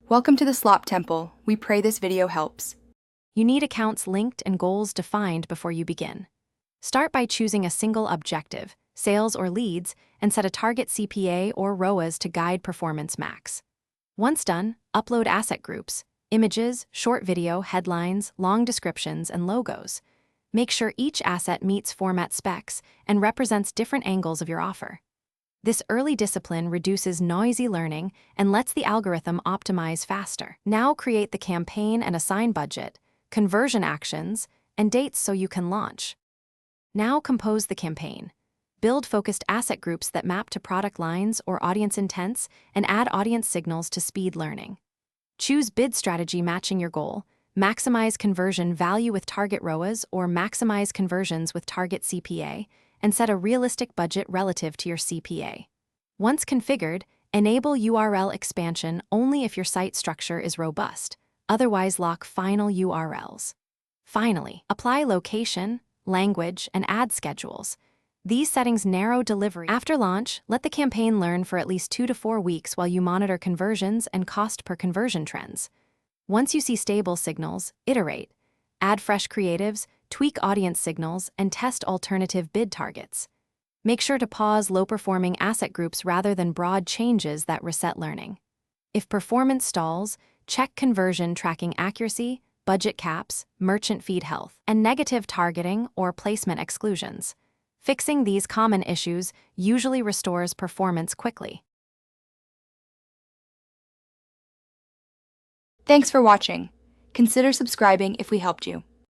Welcome to the Slop Temple. We pray this video helps. You need accounts linked and goals defined before you begin. Start by choosing a single objective, sales or leads, and set a target CPA or ROAS to guide performance max. Once done, upload asset groups, images, short video, headlines, long descriptions, and logos. Make sure each asset meets format specs and represents different angles of your offer. This early discipline reduces noisy learning and lets the algorithm optimize faster. Now create the campaign and assign budget, conversion actions, and dates so you can launch. Now compose the campaign. Build focused asset groups that map to product lines or audience intents and add audience signals to speed learning. Choose bid strategy matching your goal, maximize conversion value with target ROAS or maximize conversions with target CPA, and set a realistic budget relative to your CPA. Once configured, enable URL expansion only if your site structure is robust, otherwise lock final URLs. Finally, apply location, language, and ad schedules. These settings narrow delivery. After launch, let the campaign learn for at least 2 to 4 weeks while you monitor conversions and cost per conversion trends. Once you see stable signals, iterate. Add fresh creatives, tweak audience signals, and test alternative bid targets. Make sure to pause low-performing asset groups rather than broad changes that reset learning. If performance stalls, check conversion tracking accuracy, budget caps, merchant feed health, and negative targeting or placement exclusions. Fixing these common issues usually restores performance quickly. Thanks for watching. Consider subscribing if we helped you.